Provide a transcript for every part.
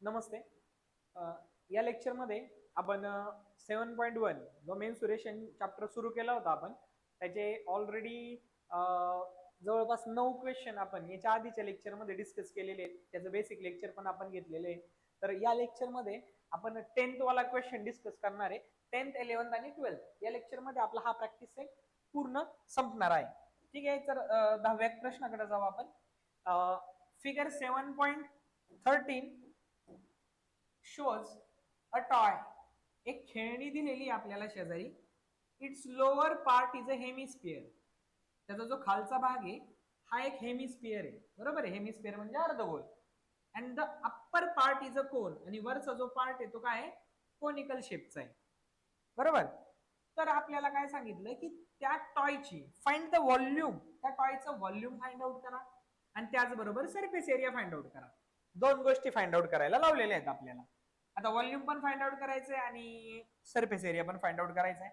नमस्ते. अ, या लेक्चरमध्ये आपण 7.1 जो मेन्सुरेशन चॅप्टर सुरू केला होता आपण त्याचे ऑलरेडी जवळपास 9 क्वेश्चन आपण याच्या आधीच्या लेक्चरमध्ये डिस्कस केलेले आहेत. त्याचं बेसिक लेक्चर पण आपण घेतलेले आहे. तर या लेक्चरमध्ये आपण 10th वाला क्वेश्चन डिस्कस करणार आहे. 10th, 11th आणि 12th या लेक्चरमध्ये आपला हा प्रॅक्टिस सेट पूर्ण संपणार आहे. ठीक आहे. तर 10व्या प्रश्नाकडे जाऊ आपण. Figure 7.13 shows a toy. एक खेळणी दिलेली आपल्याला शेजारी. It's lower part is a hemisphere. त्याचा जो खालचा भाग आहे हा एक हेमिस्फिअर आहे. बरोबर आहे. हेमिस्फिअर म्हणजे अर्धगोल. And the upper part is a cone. आणि वरचा जो पार्ट आहे तो काय आहे, कोनिकल शेपचा आहे. बरोबर. तर आपल्याला काय सांगितलं की त्या टॉयची फाइंड द व्हॉल्यूम. त्या टॉयचं व्हॉल्यूम फाइंड आउट करा आणि त्याचबरोबर सरफेस एरिया फाइंड आउट करा. दोन गोष्टी फाइंड आउट करायला लावलेल्या आहेत आपल्याला. आता व्हॉल्यूम पण फाइंड आउट करायचंय आणि सरफेस एरिया पण फाइंड आउट करायचा आहे.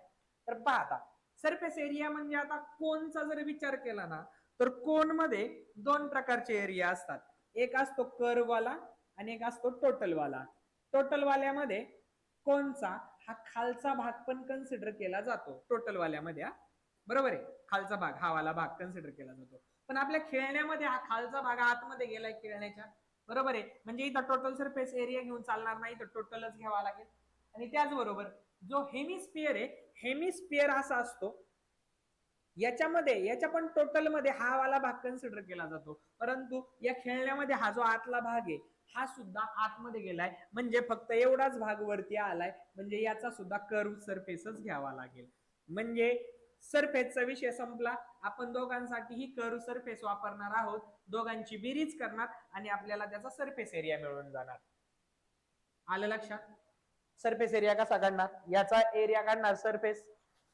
तर पहा आता सरफेस एरिया म्हणजे आता कोनचा जर विचार केला ना तर कोन मध्ये दोन प्रकारचे एरिया असतात. एक असतो कर्व वाला आणि एक असतो टोटल वाला. टोटल वाल्यामध्ये कोनचा हा खालचा भाग पण कन्सिडर केला जातो. टोटल वाल्यामध्ये हा बरोबर आहे. खालचा भाग हा वाला भाग कन्सिडर केला जातो. पण आपल्या खेळण्यामध्ये हा खालचा भाग आतमध्ये गेलाय खेळण्याच्या. बरोबर आहे. म्हणजे इथं टोटल सरफेस एरिया घेऊन चालणार नाही, तर टोटलच घ्यावा लागेल. आणि त्याचबरोबर जो हेमिस्फिअर आहे, हेमिस्फिअर असा असतो याच्या पण टोटल मध्ये हा वाला भाग कन्सिडर केला जातो. परंतु या खेळण्यामध्ये हा जो आतला भाग आहे हा सुद्धा आतमध्ये गेलाय, म्हणजे फक्त एवढाच भाग वरती आलाय, म्हणजे याचा सुद्धा कर्व सरफेसच घ्यावा लागेल. म्हणजे सरफेसचा विषय संपला. आपण दोघांसाठीही कर्व सरफेस वापरणार आहोत. दोघांची बेरीज करणार आणि आपल्याला त्याचा सरफेस एरिया मिळून जाणार. आलं लक्षात? सरफेस एरिया कसा काढणार? याचा एरिया काढणार सरफेस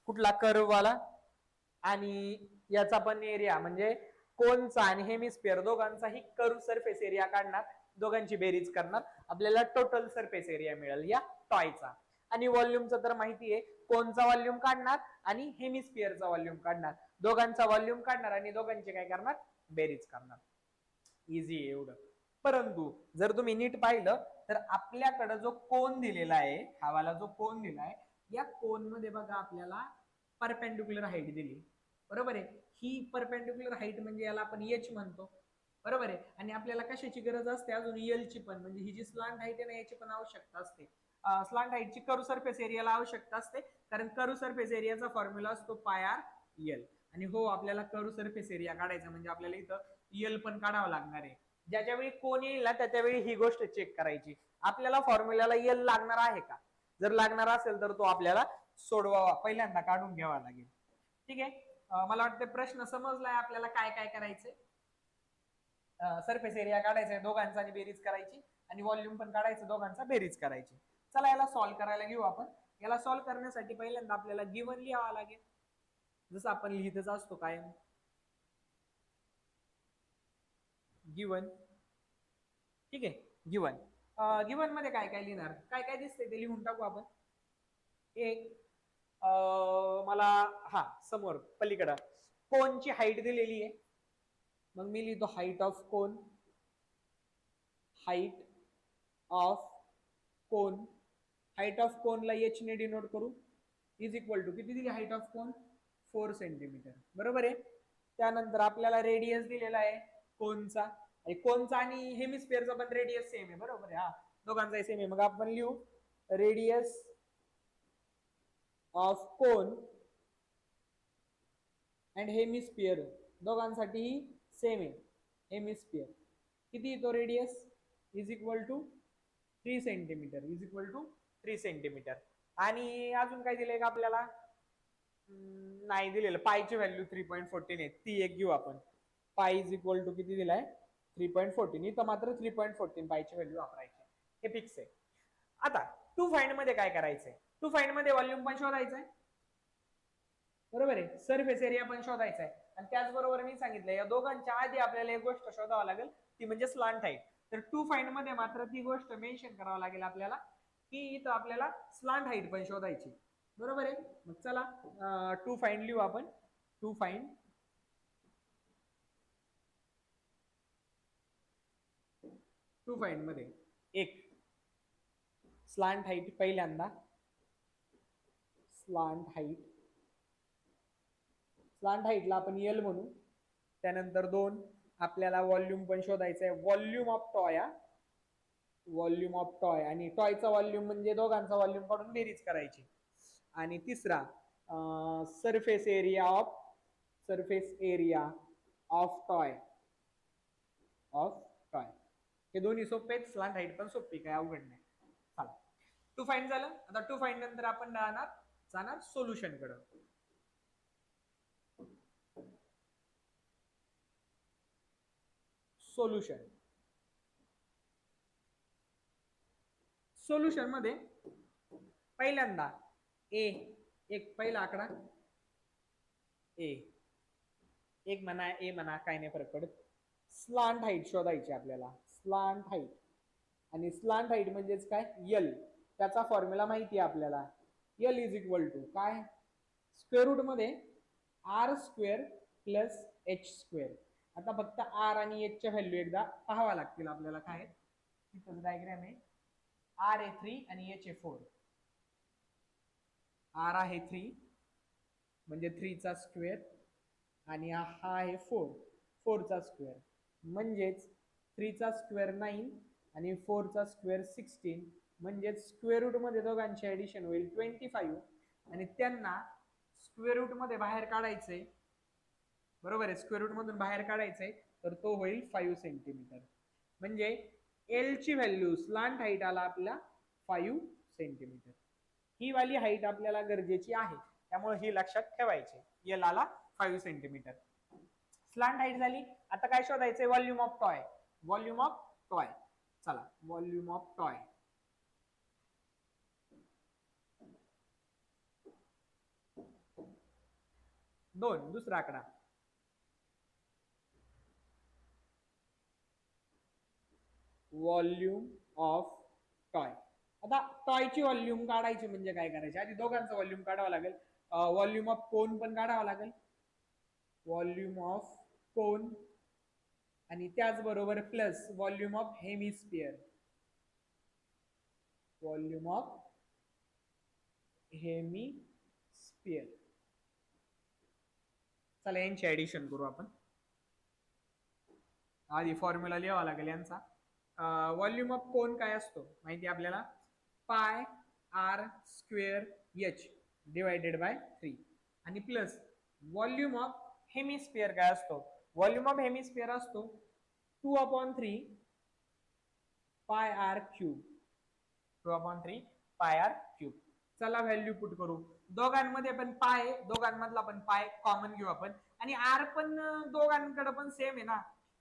कुठला, कर्व वाला. आणि याचा पण एरिया म्हणजे कोनचा आणि हेमिस्फिअर दोघांचाही कर्व सरफेस एरिया काढणार. दोघांची बेरीज करणार. आपल्याला टोटल सरफेस एरिया मिळेल या टॉयचा. आणि व्हॉल्यूमचं तर माहिती आहे. कोनचा व्हॉल्यूम काढणार आणि हेमिस्फिअरचा व्हॉल्यूम काढणार. दोघांचा व्हॉल्यूम काढणार आणि दोघांचे काय करणार, बेरीज करणार. इझी आहे एवढं. परंतु जर तुम्ही नीट पाहिलं तर आपल्याकडे जो कोन दिलेला आहे, हा वाला जो कोन दिलाय, या कोन मध्ये बघा आपल्याला परपेंडिक्युलर हाईट दिली. बरोबर आहे. ही परपेंडिक्युलर हाईट म्हणजे याला आपण एच म्हणतो. बरोबर आहे. आणि आपल्याला कशाची गरज असते अजून, यल ची पण. म्हणजे ही जी स्लांट हाईट आहे ना याची पण आवश्यकता असते. स्लांट हाईटची कर्व सरफेस एरियाला आवश्यकता असते, कारण कर्व सरफेस एरियाचा फॉर्म्युला असतो पाय आर यल. आणि हो, आपल्याला कर्व सरफेस एरिया काढायचा म्हणजे आपल्याला इथं यल पण काढावं लागणार आहे. ज्याच्या वेळी कोण येईल ना त्याच्या ही गोष्ट चेक करायची, आपल्याला फॉर्म्युल्याला यल लागणार आहे का. जर लागणार असेल तर तो आपल्याला सोडवावा, पहिल्यांदा काढून घ्यावा लागेल. ठीक आहे. मला वाटतं प्रश्न समजलाय आपल्याला काय काय करायचंय. सरफेस एरिया काढायचा दोघांचा आणि बेरीज करायची, आणि व्हॉल्यूम पण काढायचं दोघांचा, बेरीज करायची. चला याला सॉल्व्ह करायला घेऊ आपण. याला सॉल्व्ह करण्यासाठी पहिल्यांदा आपल्याला गिवन लिहावा लागेल, जसं आपण लिहितच असतो कायम. गिवन. ठीक आहे. गिवन. गिवन मध्ये काय काय लिहिणार, काय काय दिसतंय ते लिहून टाकू आपण. एक मला हा समोर पलीकडं कोनची हाईट दिलेली आहे. मग मी लिहितो height of cone. Height of cone. Height of कोनला एच ने डिनोट करू. इज इक्वल टू किती दिली हाईट ऑफ कोन, 4 सेंटीमीटर. बरोबर आहे. त्यानंतर आपल्याला रेडियस दिलेला आहे कोनचा. कोनचा आणि हेमिस्फिअरचा पण रेडियस सेम आहे. बरोबर आहे. हा दोघांचा सेम आहे. मग आपण लिहू radius of cone and hemisphere दोघांसाठीही सेम आहे. हेमिस्फिअर किती तो radius is equal to 3 centimetre. Is equal to 3 centimetre. आणि अजून काय दिलंय का आपल्याला, नाही दिलेलं. पायची व्हॅल्यू 3.14 आहे, ती एक घेऊ आपण. पाय इज इक्वल टू किती दिलाय, 3.14. इथं मात्र 3.14 पायची व्हॅल्यू वापरायची, हे फिक्स आहे. आता टू फाइंड मध्ये काय करायचंय, टू फाइंड मध्ये व्हॉल्यूम पण शोधायचंय. बरोबर आहे. सरफेस एरिया पण शोधायचा आहे. आणि त्याचबरोबर मी सांगितलं या दोघांच्या आधी आपल्याला एक गोष्ट शोधावं लागेल, ती म्हणजे स्लांट हाईट. तर टू फाइंड मध्ये मात्र ती गोष्ट मेन्शन करावं लागेल आपल्याला, की इथं आपल्याला स्लांट हाईट पण शोधायची. बरोबर आहे. मग चला टू फाइंड लिहू आपण. टू फाइंड टू फाइंड मध्ये एक स्लांट हाईट पहिल्यांदा, स्लांट हाईटला आपण एल म्हणू. त्यानंतर 2 आपल्याला व्हॉल्यूम पण शोधायचं आहे, volume of toy. Volume of toy आणि टॉयचा व्हॉल्यूम म्हणजे दोघांचा व्हॉल्यूम काढून बेरीज करायची. आणि तिसरा सरफेस एरिया ऑफ टॉय. हे दोन्ही सोपे आहेत, स्लांट हाईट पण सोपी, काय अवघड नाही. चला, टू फाइंड झालं. आता टू फाइंड नंतर आपण जाणार सोल्युशन कडे. सोल्युशन मध्ये पहिल्यांदा एक पहिला आकडा एक म्हणा काय नाही फरक पडत. स्लांट हाईट शोधायची आपल्याला, स्लांट हाईट. आणि स्लांट हाईट म्हणजेच काय, एल. त्याचा फॉर्म्युला माहिती आहे आपल्याला, एल इज इक्वल टू काय, स्क्वेअर रूट मध्ये R square plus H square. आता फक्त आर आणि एच च्या व्हॅल्यू एकदा पाहावा लागतील आपल्याला. काय तिथं डायग्राम आहे, आर आहे 3 आणि एच आहे 4. आर आहे 3 म्हणजे 3 चा स्क्वेअर आणि हा आहे 4 चा स्क्वेअर, म्हणजेच 3 चा स्क्वेअर 9 आणि 4 चा स्क्वेअर 16. म्हणजे स्क्वेअर रूट मध्ये दोघांची ऍडिशन होईल 25 आणि त्यांना स्क्वेअर रूट मध्ये बाहेर काढायचंय. बरोबर आहे, स्क्वेअर रूट मधून बाहेर काढायचंय तर तो होईल 5 सेंटीमीटर. म्हणजे एल ची व्हॅल्यू स्लांट हाईट आला आपला 5 सेंटीमीटर. ही वाली हाईट आपल्याला गरजेची आहे, त्यामुळे ही लक्षात ठेवायची. एल आला 5 सेंटीमीटर. स्लांट हाईट झाली. आता काय शोधायचंय, व्हॉल्यूम ऑफ टॉय. चला, व्हॉल्यूम ऑफ टॉय. दुसरा आकडा, व्हॉल्यूम ऑफ टॉय. आता टॉयची व्हॉल्यूम काढायची म्हणजे काय करायचे, आधी दोघांचं व्हॉल्यूम काढावं लागेल. व्हॉल्यूम ऑफ कोन पण काढावं लागेल, व्हॉल्यूम ऑफ कोन. आणि त्याचबरोबर प्लस व्हॉल्यूम ऑफ हेमिस्फिअर. चला यांची ऍडिशन करू आपण. आधी फॉर्म्युला लिहावा लागेल यांचा. व्हॉल्यूम ऑफ कोन काय असतो माहिती आपल्याला, pi R square H divided by 3. आणि प्लस व्हॉल्यूम ऑफ हेमिस्फिअर काय असतो, व्हॉल्यूम ऑफ हेमिस्फिअर असतो 2/3 pi R cube. 2/3 pi R cube. चला व्हॅल्यू पुट करू. दोघांमध्ये पण पाय, दोघांमधला पण पाय कॉमन घेऊ आपण. आणि आर पण दोघांकडे पण सेम आहे ना,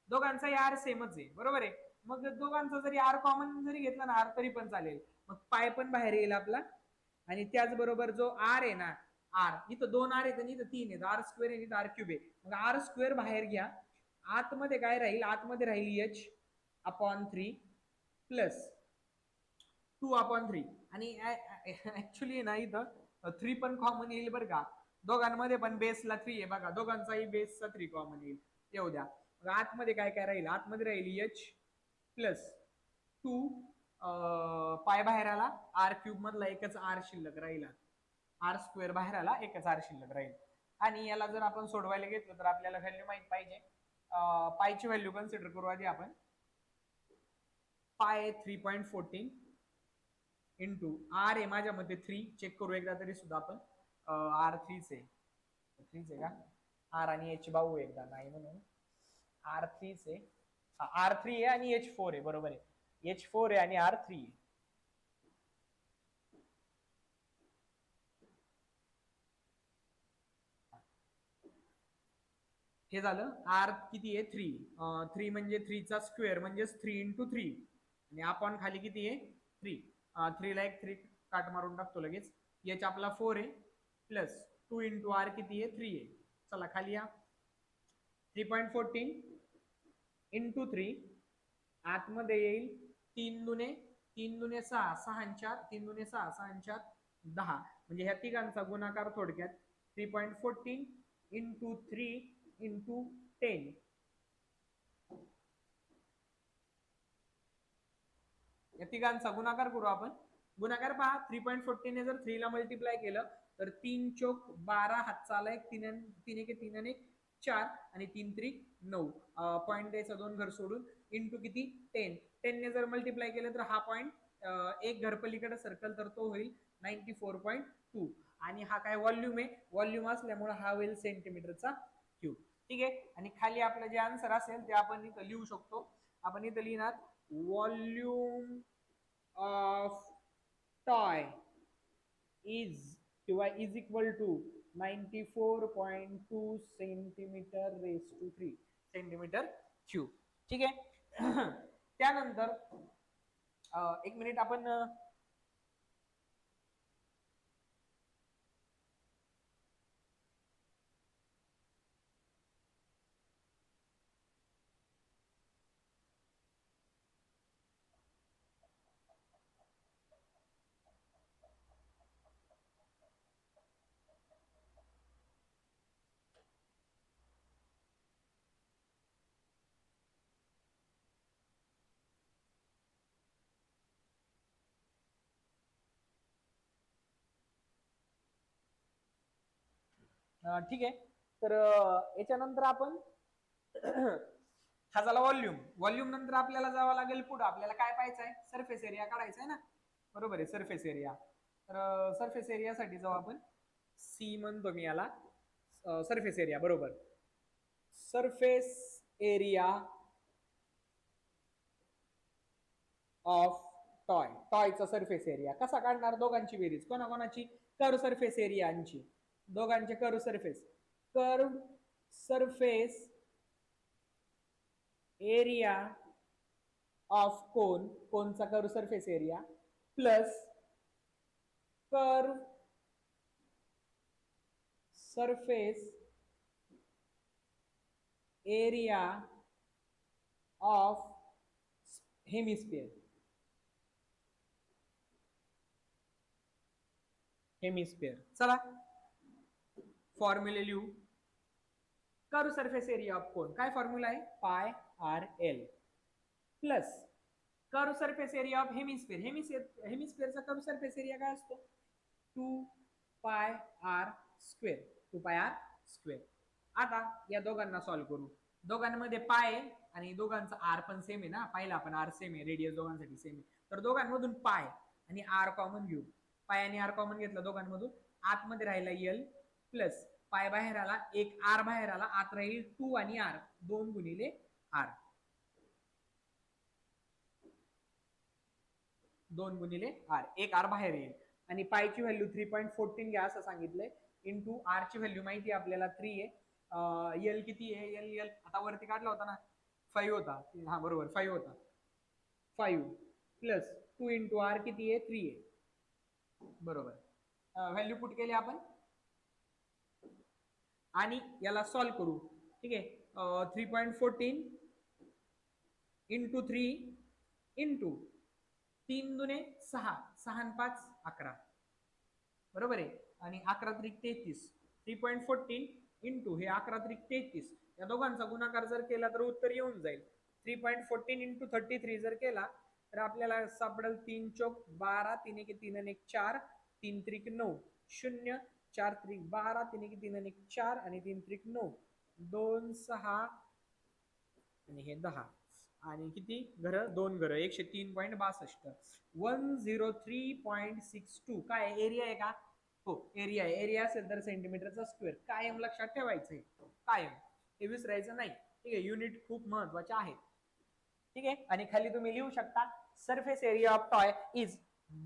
दोघांचा आर सेमच आहे, बरोबर आहे. मग दोघांचा जरी आर कॉमन जरी घेतला ना, आर तरी पण चालेल. मग पाय पण बाहेर येईल आपला. आणि त्याचबरोबर जो आर आहे ना, आर इथं 2 आर आहेत आणि इथं 3 आहेत, आर स्क्वेअर आहे, आर क्यूब आहे. मग आर स्क्वेअर बाहेर घ्या, आतमध्ये काय राहील, आतमध्ये राहील h/3 प्लस 2/3. आणि ऍक्च्युली ना इथं 3 पण कॉमन येईल बरं का, दोघांमध्ये पण बेसला 3 आहे बघा, दोघांचाही बेसचा 3 कॉमन येईल. येऊ द्या. आतमध्ये काय काय राहील, आतमध्ये राहील h प्लस 2 पाय बाहेर आला, आर क्यूब मधला एकच आर शिल्लक राहिला, आर स्क्वेअर बाहेर आला, एकच आर शिल्लक राहील. आणि याला जर आपण सोडवायला घेतलं तर आपल्याला व्हॅल्यू माहित पाहिजे. पायची व्हॅल्यू कन्सिडर करू आधी आपण. पाय 3.14 इंटू आर आहे माझ्या मध्ये 3, चेक करू एकदा तरी सुद्धा आपण. आर 3 आहे का, आर आणि एच भाऊ एकदा नाही म्हणून आर 3 आहे, आर 3 आहे आणि एच 4 आहे, बरोबर आहे. एच 4 आहे आणि आर 3 आहे. हे झालं. आर किती आहे, 3 म्हणजे 3 चा स्क्वेअर म्हणजे 3 इंटू 3 आणि आपण खाली किती आहे 3. 3 ला एक 3 काट मारून टाकतो लगेच. एच आपला 4 आहे प्लस 2 इंटू आर किती आहे 3 आहे. चला खाली या, 3.14 इंटू 3 आतमध्ये येईल 3 दुने 6, 6 4, 3 दुने 6, 6 4 10. म्हणजे ह्या तिघांचा गुणाकार थोडक्यात 3.14 इंटू 3 इंटू 10. या तिघांचा गुणाकार करू आपण गुणाकार पहा 3.14 ने जर 3 ला मल्टिप्लाय केलं तर 3 चोक 12 हातचा आला एक 3 एक 3 आणि 4 आणि 3 त्रिक 9 पॉईंट द्यायचा 2 घर सोडून इंटू किती 10 ने जर मल्टिप्लाय केलं तर हा पॉईंट एक घर पलीकडे सर्कल तर तो होईल 94.2 आणि हा काय व्हॉल्यूम आहे व्हॉल्यूम असल्यामुळे हा होईल सेंटीमीटरचा क्यूब ठीक आहे आणि खाली आपलं जे आन्सर असेल ते आपण इथं लिहू शकतो आपण इथं लिहिणार volume of toy is equal to 94.2 centimetre raise to 3 centimetre cube ठीक आहे त्यानंतर एक मिनिट आपण ठीक आहे तर याच्यानंतर आपण हा झाला व्हॉल्यूम व्हॉल्यूम नंतर आपल्याला जावं लागेल पुढे आपल्याला काय पाहायचं आहे सरफेस एरिया काढायचा आहे ना बरोबर आहे सरफेस एरिया तर सरफेस एरियासाठी जाऊ आपण सी म्हणतो मी याला सरफेस एरिया बरोबर सरफेस एरिया ऑफ टॉय टॉयचा सरफेस एरिया कसा काढणार दोघांची बेरीज कोणाकोणाची कर्व सरफेस एरियाची दोघांचे कर्व सरफेस एरिया ऑफ कोनचा curve surface area plus curve surface area of hemisphere चला फॉर्म्युले लिहू curve surface area of cone काय फॉर्म्युला आहे pi r l plus curve surface area of हेमिस्फियरचा कर्व सरफेस एरिया काय असतो 2 पाय आर स्क्वेअर आता या दोघांना सॉल्व्ह करू दोघांमध्ये पाय आणि दोघांचा आर पण सेम आहे ना पाहिला आपण आर सेम आहे रेडियस दोघांसाठी सेम आहे तर दोघांमधून पाय आणि आर कॉमन घेऊ पाय आणि आर कॉमन घेतलं दोघांमधून आतमध्ये राहिला एल प्लस पाय बाहेर आला एक आर बाहेर आला आत राहील 2 आणि आर 2 गुणिले आर 2 गुणिले आर एक आर बाहेर येईल आणि पायची व्हॅल्यू 3.14 घ्या असं सांगितलंय इंटू आर ची व्हॅल्यू माहिती आपल्याला 3 आहे एल किती आहे एल आता वरती काढला होता ना 5 होता हा बरोबर 5 होता 5 प्लस 2 इंटू आर किती आहे 3 आहे बरोबर व्हॅल्यू पुट केली आपण आणि याला सॉल्व्ह करू ठीक आहे 3.14 इंटू 3 इंटू 3 दुने 6 6 5 11 बरोबर आहे आणि 11 त्रिक 33 3.14 इंटू हे 11 त्रिक 33 या दोघांचा गुणाकार जर केला तर उत्तर येऊन जाईल 3.14 इंटू 33 जर केला तर आपल्याला सापडेल 3 चोक 12 3 एक 3 आणि 1 4 3 त्रिक 9 0 4 त्रिक 12 3 एक 3 आणि 1 4 आणि 3 त्रिक 9 2 6 आणि हे 10 आणि किती घर 2 घर 103.62 103.62 काय एरिया आहे का हो एरिया आहे एरिया असेल तर सेंटीमीटरचा स्क्वेअर कायम लक्षात ठेवायचंय कायम हे विसरायचं नाही ठीक आहे युनिट खूप महत्वाचे आहेत ठीक आहे आणि खाली तुम्ही लिहू शकता surface area of toy is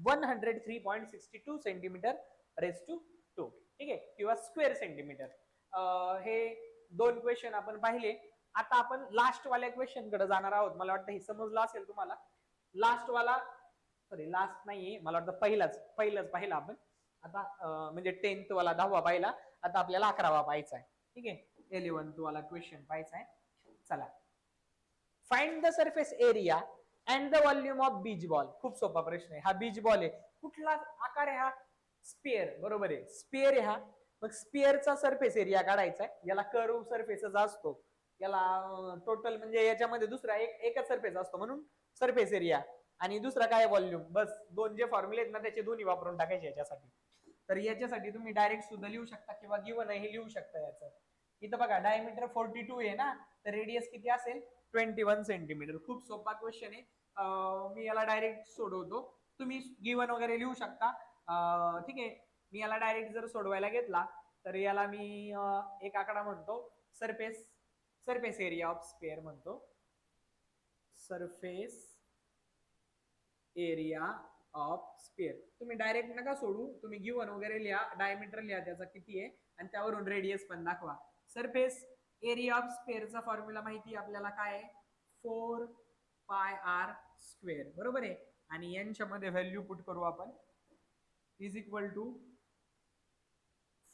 103.62 centimetre raise to 2 ठीक आहे किंवा स्क्वेअर सेंटीमीटर हे दोन क्वेश्चन आपण पाहिले आता आपण लास्ट वाल्या क्वेश्चन कडे जाणार आहोत मला वाटतं हे समजलं असेल तुम्हाला लास्ट वाला सॉरी लास्ट नाहीये मला वाटतं पहिलंच पाहिलं आपण आता म्हणजे 10th वाला 10वा पाहिला आता आपल्याला 11वा पाहायचा आहे ठीक आहे 11th वाला क्वेश्चन पाहायचा आहे चला find the surface area and the volume of beach ball खूप सोपा प्रश्न आहे हा बीच बॉल आहे कुठला आकार आहे हा स्पिअर बरोबर आहे स्पिअर आहे हा मग स्पिअरचा सरफेस एरिया काढायचा आहे याला कर्व सरफेसच असतो याला टोटल म्हणजे याच्यामध्ये दुसरा एकच सरफेस असतो म्हणून सरफेस एरिया आणि दुसरं काय व्हॉल्यूम. बस दोन जे फॉर्म्युले आहेत ना त्याचे दोन्ही वापरून टाकायचे याच्यासाठी. तर याच्यासाठी तुम्ही डायरेक्ट सुद्धा लिहू शकता किंवा गिवन हे लिहू शकता याचं. इथं बघा डायमीटर 42 आहे ना, तर रेडियस किती असेल 21 सेंटीमीटर. खूप सोपा क्वेश्चन आहे. मी याला डायरेक्ट सोडवतो, तुम्ही गिवन वगैरे लिहू शकता. ठीक आहे, मी याला डायरेक्ट जर सोडवायला घेतला तर याला मी एक आकडा म्हणतो, surface surface area of sphere म्हणतो. Surface area of sphere. तुम्ही डायरेक्ट नका सोडू, तुम्ही गिवन वगैरे लिहा, डायमीटर लिहा त्याचा किती आहे आणि त्यावरून रेडियस पण दाखवा. सरफेस एरिया ऑफ स्पेअरचा फॉर्म्युला माहिती आपल्याला काय आहे, 4 पाय आर स्क्वेअर, बरोबर आहे. आणि यांच्यामध्ये व्हॅल्यू पुट करू आपण, इज इक्वल टू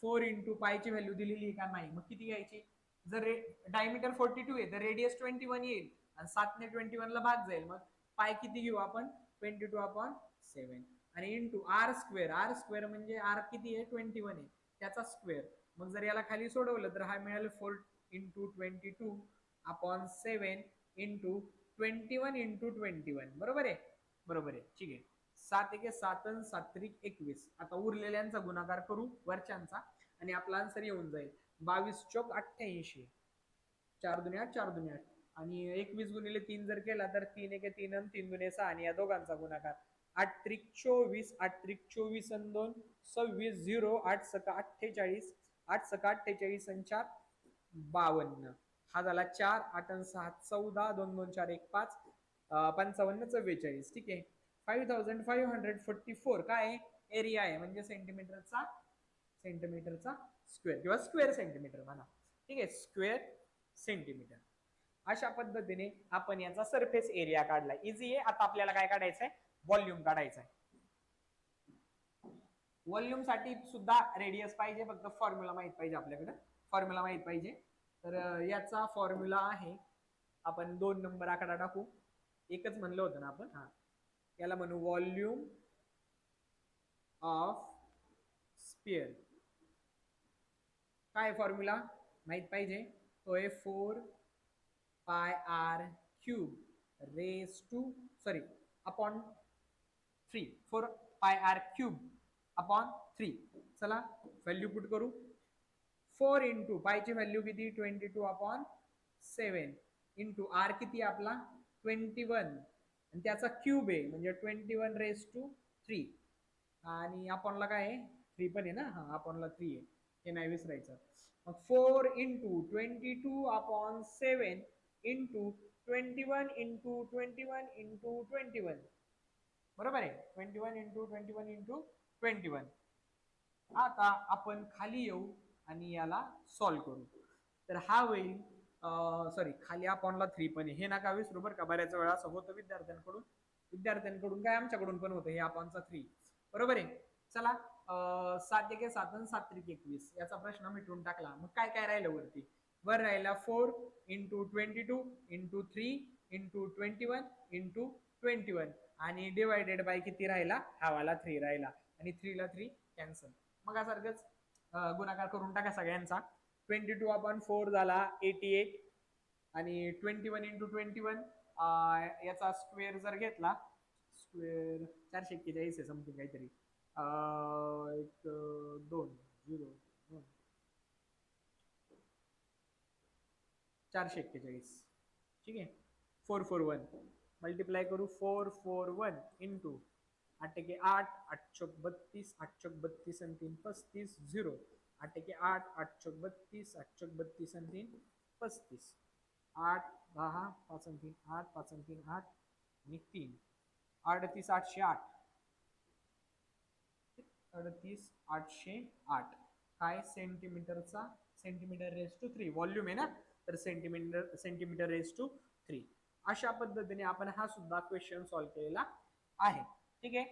4 इंटू पायची व्हॅल्यू दिलेली आहे का, नाही, मग किती घ्यायची. जर डायमीटर 42 आहे तर रेडियस 21 येईल आणि 7 ने 21 ला भाग जाईल, मग पाय किती घेऊ आपण 22/7 आणि into R square. R square म्हणजे आर किती आहे 21 आहे त्याचा स्क्वेअर. मग जर याला खाली सोडवलं तर हा मिळेल 4 इंटू 22/7 इंटू 21 इंटू 21, बरोबर आहे. बरोबर आहे, ठीक आहे. 7 एके 7 आणि 7 त्रिक 21. आता उरलेल्यांचा गुणाकार करू वरच्यांचा आणि आपला आन्सर येऊन जाईल 22 चौक 88. 4 दुने 8, 4 दुने 8 आणि 21 गुणिले 3 जर केला तर 3 एके 3 आणि 3 दुने 6 आणि या दोघांचा गुणाकार 8 त्रिक 24, 8 त्रिक 24 आणि 2 26, 0 8 सका 48, 8 सका 48 आणि 4 52. हा झाला 4, 8 आणि 6 14, 2 2 4 1 5, 55 44. ठीक आहे. 5544 काय एरिया आहे, म्हणजे सेंटीमीटरचा स्क्वेअर किंवा स्क्वेअर सेंटीमीटर म्हणा. ठीक आहे, स्क्वेअर सेंटीमीटर. अशा पद्धतीने आपण याचा सरफेस एरिया काढला. इझी आहे. आता आपल्याला काय काढायचंय, व्हॉल्यूम काढायचा आहे. व्हॉल्यूम साठी सुद्धा रेडियस पाहिजे, फक्त फॉर्म्युला माहित पाहिजे आपल्याकडे. फॉर्म्युला माहित पाहिजे. तर याचा फॉर्म्युला आहे, आपण 2 नंबर आकडा टाकू, एकच म्हणलं होतं ना आपण. हा, याला म्हणू व्हॉल्यूम ऑफ स्पियर. काय फॉर्म्युला माहित पाहिजे, तो आहे 4 pi R cube raise to sorry upon 3, 4 pi R cube upon 3. चला व्हॅल्यू पुट करू. 4 इंटू पायची व्हॅल्यू किती 22/7 इंटू आर किती आपला 21 आणि त्याचा क्यूब आहे म्हणजे 21⁻³ आणि अपॉनला काय आहे 3 पण आहे ना, हा अपॉनला 3 आहे, हे नाही विसरायचं. मग 4 इंटू 22/7 इंटू 21 इंटू 21 इंटू 21, बरोबर आहे. 21 इंटू 21 इंटू 21. आता आपण खाली येऊ आणि याला सॉल्व्ह करू. तर हा होईल सॉरी खाली अपॉनला 3 पण आहे, हे नका विसरू बरं का. बऱ्याच वेळा असं होतं विद्यार्थ्यांकडून काय आमच्याकडून पण होतं हे अपॉनचा 3, बरोबर आहे. चला 7 एके 7 आणि 7 त्रिक 21 याचा प्रश्न मिटवून टाकला. मग काय काय राहिलं वरती, वर राहिला 4 इंटू 22 इंटू 3 इंटू 21 इंटू 21 आणि डिवायडेड बाय किती राहिला, हा वाला 3 राहिला आणि 3 ला 3 कॅन्सल. मग सारखंच गुणाकार करून टाका सगळ्यांचा. 22/4 झाला 88 आणि 21 इंटू 21 याचा स्क्वेअर जर घेतला, स्क्वेअर 441 आहे समथिंग काहीतरी, एक 2 0 2 441. ठीक आहे. 441 मल्टीप्लाय करू 441 इंटू 8 एके 8, 8 चौक 32, 8 चौक 32 आणि 3 35, 0 8 एके 8, 8 चौक 32, 8 चौक 32 आणि 3 35, 8 10 5 आणि 3 8, 5 आणि 3 8 आणि 3 38 808, 38 808 काय सेंटीमीटरचा, सेंटीमीटर रेस टू 3 व्हॉल्यूम आहे ना, तर सेंटीमीटर रेस टू 3. अशा पद्धतीने आपण हा सुद्धा क्वेश्चन सॉल्व्ह केलेला आहे. ठीक आहे.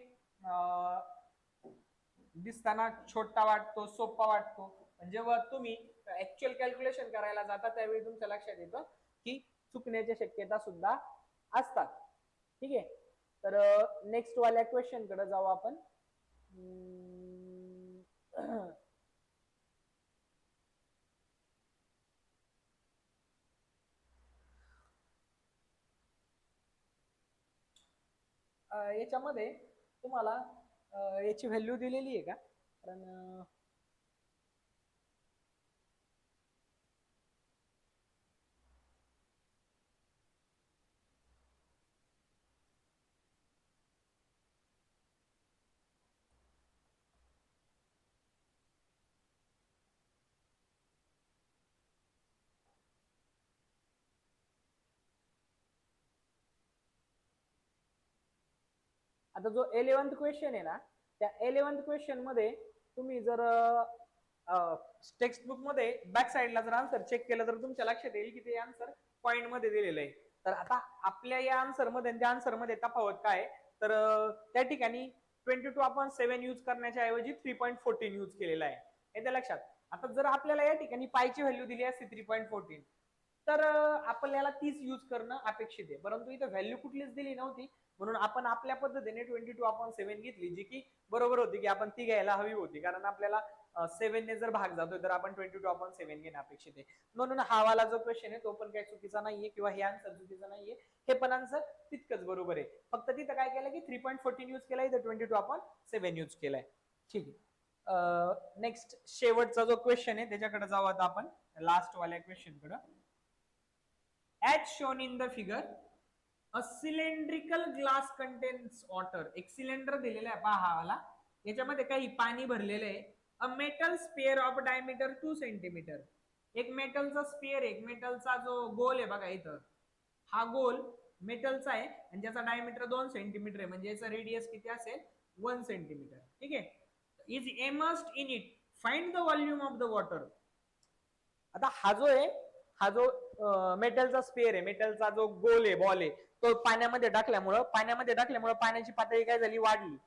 दिसताना छोटा वाटतो, सोपा वाटतो, पण जेव्हा तुम्ही ऍक्च्युअल कॅल्क्युलेशन करायला जाता त्यावेळी तुमच्या लक्षात येतं की चुकण्याच्या शक्यता सुद्धा असतात. ठीक आहे. तर नेक्स्ट वाल्या क्वेश्चन कडे जाऊ आपण. याच्यामध्ये तुम्हाला याची व्हॅल्यू दिलेली आहे का? कारण आता जो 11th क्वेश्चन आहे ना, त्या 11th क्वेश्चन मध्ये तुम्ही जर टेक्स्ट बुक मध्ये बॅक साईडला जर आन्सर चेक केलं तर तुमच्या लक्षात येईल की ते आन्सर पॉइंट मध्ये दिलेलं आहे. तर आता आपल्या या आन्सर मध्ये आणि त्या आन्सर मध्ये तफावत काय? तर त्या ठिकाणी 22/7 यूज करण्याच्या ऐवजी 3.14 यूज केलेला आहे. हे लक्षात. आता जर आपल्याला या ठिकाणी पायची व्हॅल्यू दिली असती 3.14 तर आपल्याला 30 यूज करणं अपेक्षित आहे, परंतु इथं व्हॅल्यू कुठलीच दिली नव्हती म्हणून आपण आपल्या पद्धतीने 22/7 घेतली, जी की बरोबर होती की आपण ती घ्यायला हवी होती, कारण आपल्याला 7 ने जर भाग जातोय तर आपण 22/7 घेणं अपेक्षित आहे. म्हणून हा वाला जो क्वेश्चन आहे तो पण काही चुकीचा नाहीये किंवा हे आन्सर चुकीचं नाहीये, हे पण आन्सर तितकंच बरोबर आहे. फक्त तिथं काय केलं की 3.14 यूज केलाय, इथं 22/7 यूज केलाय. ठीक आहे. नेक्स्ट शेवटचा जो क्वेश्चन आहे त्याच्याकडे जाऊ आता आपण, लास्ट वाल्या क्वेश्चन कडे. As shown in the figure, a cylindrical glass contains water. एक सिलेंडर दिलेला आहे पहा हा वाला, याच्यामध्ये काही पाणी भरलेलं आहे. A metal spare of diameter 2 centimetre. एक मेटलचा स्पेअर, एक मेटलचा जो गोल आहे बघा इथं, हा गोल मेटलचा आहे आणि ज्याचा डायमीटर 2 सेंटीमीटर आहे, म्हणजे याचा रेडियस किती असेल 1 सेंटीमीटर. ठीक आहे. Is immersed in it, find the volume of the water. आता हा जो आहे, हा जो मेटलचा स्पेअर आहे, मेटलचा जो गोल आहे, बॉल आहे, तो पाण्यामध्ये टाकल्यामुळे पाण्याची पातळी काय झाली, वाढली.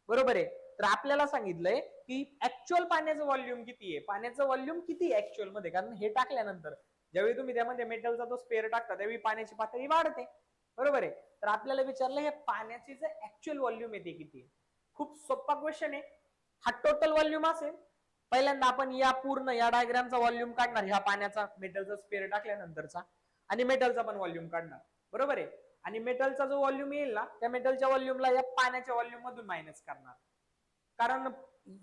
बरोबर आहे. तर आपल्याला सांगितलंय की ऍक्च्युअल पाण्याचं व्हॉल्यूम किती आहे, पाण्याचं व्हॉल्यूम किती आहे ऍक्च्युअल मध्ये, कारण हे टाकल्यानंतर ज्यावेळी तुम्ही त्यामध्ये मेटलचा तो स्पेअर टाकता त्यावेळी पाण्याची पातळी वाढते. बरोबर आहे. तर आपल्याला विचारलं हे पाण्याची जे ऍक्च्युअल व्हॉल्यूम आहे ते किती आहे. खूप सोपा क्वेश्चन आहे. हा टोटल व्हॉल्यूम असेल. पहिल्यांदा आपण या पूर्ण या डायग्रामचा व्हॉल्यूम काढणार, ह्या पाण्याचा मेटलचा स्पेअर टाकल्यानंतरचा, आणि मेटलचा पण व्हॉल्यूम काढणार. बरोबर आहे. आणि मेटलचा जो व्हॉल्यूम येईल ना, त्या मेटलच्या व्हॉल्यूमला या पाण्याच्या व्हॉल्यूम मधून मायनस करणार. कारण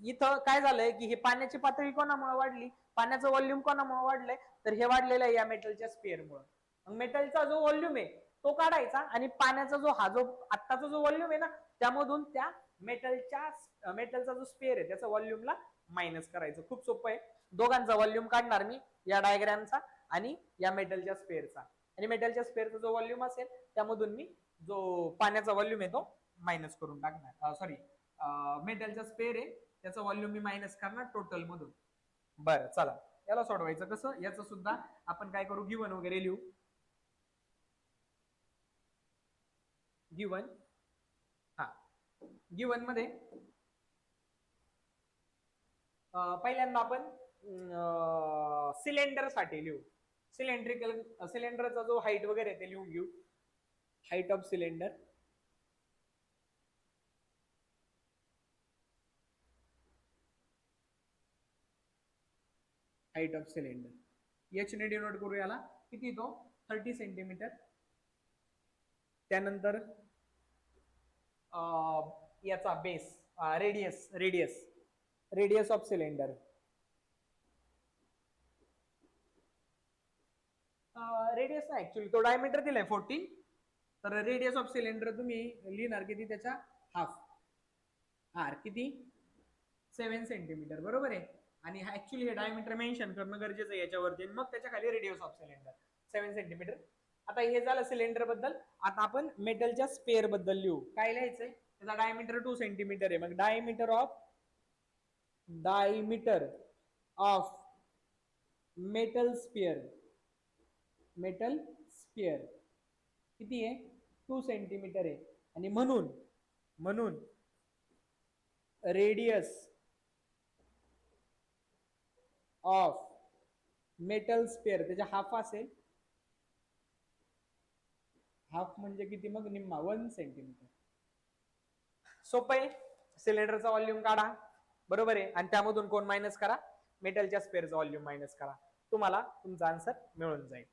इथं काय झालंय की ही पाण्याची पातळी कोणामुळे वाढली, पाण्याचं व्हॉल्यूम कोणामुळे वाढलंय, तर हे वाढलेलं आहे या मेटलच्या स्पेअरमुळे. मग मेटलचा जो व्हॉल्यूम आहे तो काढायचा आणि पाण्याचा जो हा जो आत्ताचा जो व्हॉल्यूम आहे ना, त्यामधून त्या मेटलचा जो स्पेअर आहे त्याचा व्हॉल्यूमला मायनस करायचं. खूप सोपं आहे. दोघांचा व्हॉल्यूम काढणार मी, या डायग्रामचा आणि या मेटलच्या स्पेअरचा, आणि मेटलच्या स्पेअरचा जो व्हॉल्यूम असेल त्यामधून मी जो पाण्याचा व्हॉल्यूम आहे तो मायनस करून टाकणार. सॉरी, मेटलचा स्पेअर आहे त्याचा व्हॉल्यूम मी मायनस करणार टोटल मधून. बरं चला, याला सोडवायचं कसं, याचं सुद्धा आपण काय करू, गिवन वगैरे लिहू. गिवन, हा गिवन मध्ये पहिल्यांदा आपण सिलेंडर साठी लिहू. सिलेंडरचा जो हाईट वगैरे ते लिहून घेऊ. Height of cylinder, height of cylinder H ने डिनोट करू याला. किती तो 30 सेंटीमीटर. त्यानंतर याचा base, radius of cylinder, radius नाही ऍक्च्युअली, तो डायमीटर दिलाय 14, तर रेडियस ऑफ सिलेंडर तुम्ही लिहिणार किती, त्याच्या हाफ. आर किती 7 सेंटीमीटर. बरोबर आहे. आणि ऍक्च्युअली हे डायमीटर मेन्शन करणं गरजेचं आहे याच्यावरती, मग त्याच्या खाली रेडियस ऑफ सिलेंडर 7 सेंटीमीटर. आता हे झालं सिलेंडर बद्दल. आता आपण मेटलच्या स्पेअर बद्दल लिहू. काय लिहायचंय, त्याचा डायमीटर 2 सेंटीमीटर आहे, मग डायमीटर ऑफ मेटल स्पेअर किती आहे, 2 सेंटीमीटर आहे. आणि म्हणून रेडियस ऑफ मेटल स्पेअर त्याच्या हाफ असेल. हाफ म्हणजे किती, मग निम्मा, 1 सेंटीमीटर. सोपं आहे. सिलेंडरचा व्हॉल्यूम काढा. बरोबर आहे. आणि त्यामधून कोण मायनस करा, मेटलच्या स्पेअरचा व्हॉल्यूम मायनस करा, तुम्हाला तुमचा आन्सर मिळून जाईल.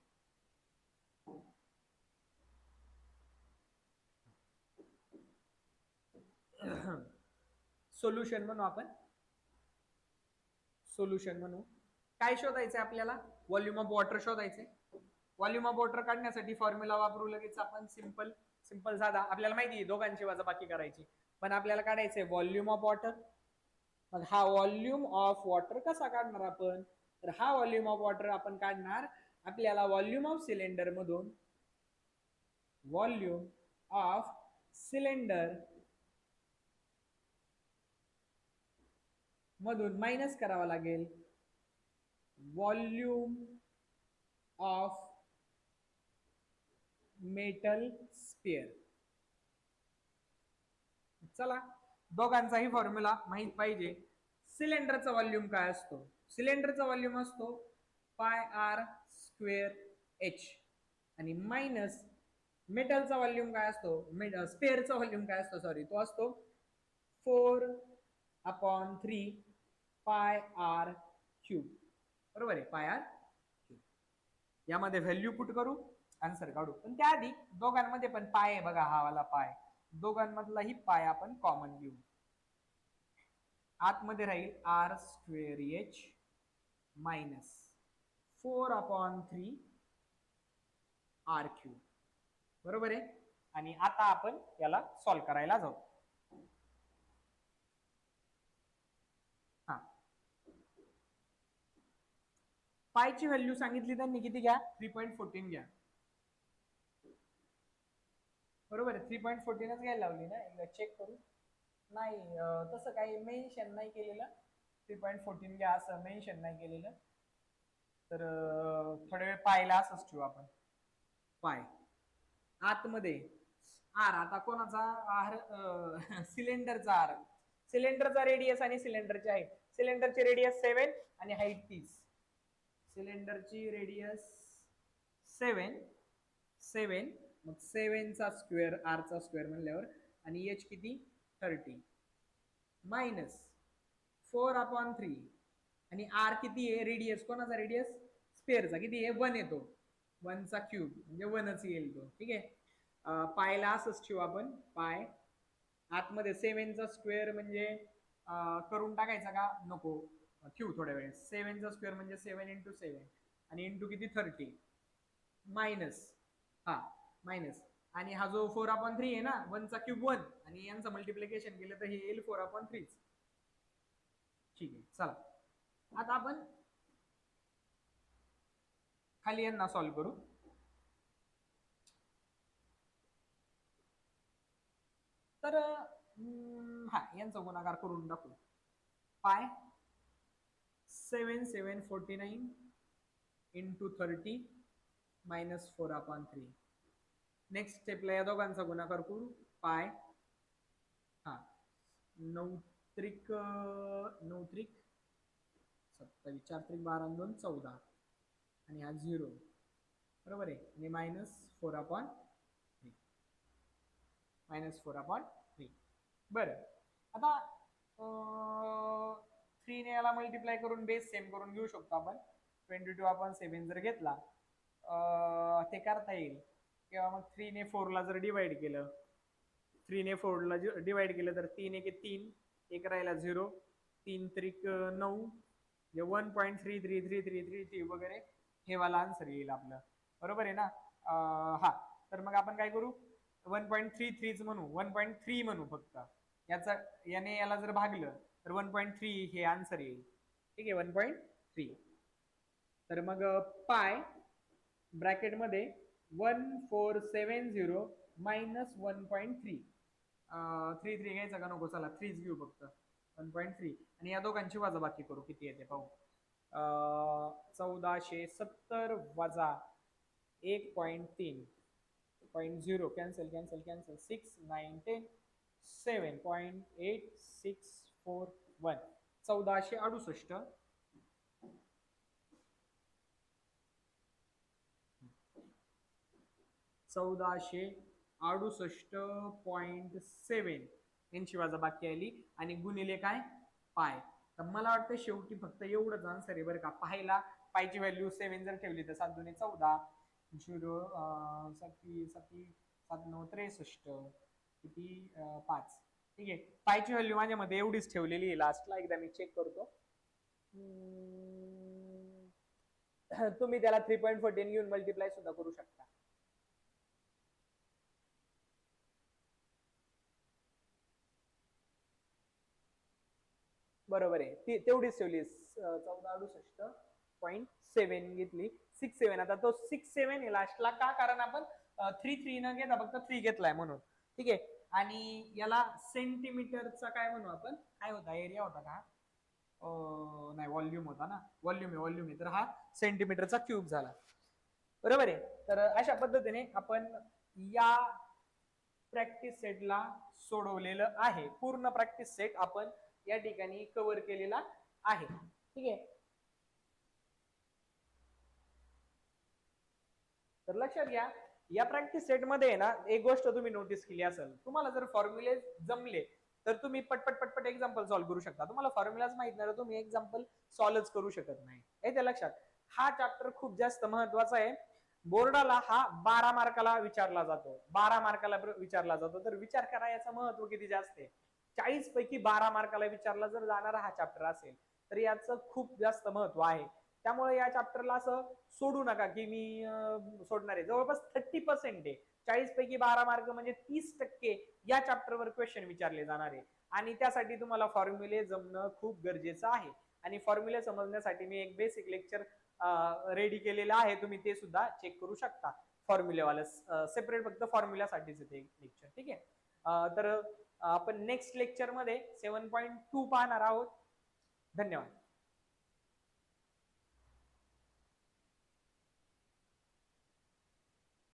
सोल्युशन म्हणू आपण, सोल्युशन म्हणू. काय शोधायचंय आपल्याला? व्हॉल्यूम ऑफ वॉटर शोधायचंय. व्हॉल्यूम ऑफ वॉटर काढण्यासाठी फॉर्म्युला वापरू लगेच आपण, सिंपल सिंपल साधा. आपल्याला माहिती आहे दोघांची वजाबाकी करायची, पण आपल्याला काढायचंय व्हॉल्यूम ऑफ वॉटर. मग हा व्हॉल्यूम ऑफ वॉटर कसा काढणार आपण? तर हा व्हॉल्यूम ऑफ वॉटर आपण काढणार, आपल्याला व्हॉल्यूम ऑफ सिलेंडर मधून, व्हॉल्यूम ऑफ सिलेंडर मधून मायनस करावा लागेल व्हॉल्यूम ऑफ मेटल स्फिअर. चला, दोघांचाही फॉर्म्युला माहित पाहिजे. सिलेंडरचा व्हॉल्यूम काय असतो? सिलेंडरचा व्हॉल्यूम असतो पाय आर स्क्वेअर एच, आणि मायनस मेटलचा व्हॉल्यूम काय असतो? स्पेअरचा व्हॉल्यूम काय असतो? सॉरी, तो असतो 4/3 पाय आर क्यूब. बरोबर आहे, पाय आर क्यूब. यामध्ये व्हॅल्यू पुट करू, आन्सर काढू. पण त्याआधी दोघांमध्ये पण पाय आहे बघा, हा वाला पाय, दोघांमधलाही पाय आपण कॉमन घेऊ. आतमध्ये राहील R square H minus 4/3 R cube. बरोबर आहे. आणि आता आपण याला सॉल्व्ह करायला जाऊ. हा, पायची व्हॅल्यू सांगितली त्यांनी, किती घ्या? 3.14 घ्या. बरोबर आहे, 3.14च घ्यायला लावली ना. एकदा चेक करू. नाही, तसं काही मेन्शन नाही केलेलं. 3.14 घ्या असं मेन्शन नाही केलेलं. तर थोड्या वेळ पायला असंच ठेवू आपण. पाय आतमध्ये आर, आता कोणाचा आर? सिलेंडरचा आर. सिलेंडरचा रेडियस आणि सिलेंडरची हाईट. सिलेंडरची रेडियस 7 आणि हाईट 30. सिलेंडरची रेडियस 7 मग 7चा स्क्वेअर आरचा स्क्वेअर म्हणल्यावर, आणि एच किती? 30 मायनस 4/3, आणि आर किती आहे? रेडियस कोणाचा? रेडियस स्पेअरचा किती आहे? 1 येतो. 1चा क्यूब म्हणजे 1च येईल तो. ठीक आहे. पायला असंच ठेवू आपण. पाय आतमध्ये 7चा स्क्वेअर म्हणजे करून टाकायचा का? नको, ठेवू थोड्या वेळ. 7चा स्क्वेअर म्हणजे 7 × 7 आणि इंटू किती? 30 मायनस, हा मायनस, आणि हा जो 4/3 आहे ना, 1चा क्यूब 1, आणि यांचं मल्टिप्लिकेशन केलं तर हे येईल 4/3. ठीक आहे, चला आता आपण खाली यांना सॉल्व्ह करू. तर हा, यांचा गुणाकार करून टाकू. पाय 7,749 इंटू 30 मायनस 4/3. नेक्स्ट स्टेपला या दोघांचा गुणाकार करू. पाय, हा 9 त्रिक 27, 4 त्रिक 12 2 14, आणि हा 0. बरोबर आहे, आणि मायनस 4/3. बरं, आता 3 ने याला मल्टिप्लाय करून बेस सेम करून घेऊ शकतो आपण. 22/7 जर घेतला ते करता येईल. किंवा मग 3 ने 4 ला जर डिवाइड केलं, 3 ने 4 ला डिवाइड केलं तर 3 1 3, एक राहिला 0, 3 त्रिक 9, 1.333333 वगैरे हे वाला आन्सर येईल आपलं. बरोबर आहे ना. हा, तर मग आपण काय करू? 1.33 म्हणू, 1.3 म्हणू फक्त. याचा याने याला जर भागलं तर 1.3 हे आन्सर येईल. ठीक आहे, 1.3. तर मग पाय ब्रॅकेटमध्ये 1470 मायनस 1.3. 3 घ्यायचा का नको? चला 3 घेऊ फक्त. 1.3, आणि या दोघांची वजाबाकी करू, किती येते पाहू. 1470 वजा 1.3, 0 कॅन्सल कॅन्सल कॅन्सल, 6 9 10 7.8641. 1468. 1468.7 यांची वजाबाकी आली, आणि गुणिले काय? पाय. तर मला वाटतं शेवटी फक्त एवढंच आन्सर आहे बरं का. पायला पायची व्हॅल्यू 7 जर ठेवली तर 7 दुणे 14, 0 7 7 7 9 63 किती 5. ठीक आहे. पायची व्हॅल्यू माझ्या मध्ये एवढीच ठेवलेली आहे लास्टला, एकदा मी चेक करतो. तुम्ही त्याला 3.14 घेऊन मल्टिप्लाय सुद्धा करू शकता. बरोबर आहे, ती तेवढीच ठेवली. 1468.7 घेतली. 6.7, आता तो 6.7 आहे लास्टला, का कारण आपण 3 न घेता फक्त 3 घेतलाय म्हणून. ठीक आहे. आणि याला सेंटीमीटरचा काय म्हणू आपण, काय होता एरिया होता का, नाही व्हॉल्यूम होता ना, व्हॉल्यूम आहे, तर हा सेंटीमीटरचा क्यूब झाला. बरोबर आहे. तर अशा पद्धतीने आपण या प्रॅक्टिस सेटला सोडवलेलं आहे. पूर्ण प्रॅक्टिस सेट आपण या ठिकाणी कव्हर केलेला आहे. ठीक आहे. तर लक्षात घ्या, या प्रॅक्टिस सेट मध्ये ना एक गोष्ट तुम्ही नोटीस केली असेल, तुम्हाला जर फॉर्म्युले जमले तर तुम्ही पटपट एक्झाम्पल सॉल्व्ह करू शकता. तुम्हाला फॉर्म्युलाच माहित नाही तर तुम्ही एक्झाम्पल सॉल्व्हच करू शकत नाही. येते लक्षात. हा चॅप्टर खूप जास्त महत्वाचा आहे. बोर्डाला हा 12 मार्काला विचारला जातो. 12 मार्काला विचारला जातो. तर विचार करा याचं महत्व किती जास्त आहे. 40 पैकी 12 मार्काला विचारला जर जाणारा हा चॅप्टर असेल तर याचं खूप जास्त महत्व आहे. त्यामुळे या चॅप्टरला असं सोडू नका की मी सोडणार आहे. जवळपास 30% आहे. 40 पैकी 12 मार्क म्हणजे 30% या चॅप्टरवर क्वेश्चन विचारले जाणार आहे. आणि त्यासाठी तुम्हाला फॉर्म्युले जमणं खूप गरजेचं आहे. आणि फॉर्म्युले समजण्यासाठी मी एक बेसिक लेक्चर रेडी केलेलं आहे, तुम्ही ते सुद्धा चेक करू शकता. फॉर्म्युलेवालं सेपरेट फक्त फॉर्म्युल्यासाठीच ते लेक्चर. ठीक आहे. तर आपण नेक्स्ट लेक्चर मध्ये 7.2 पाहणार आहोत. धन्यवाद.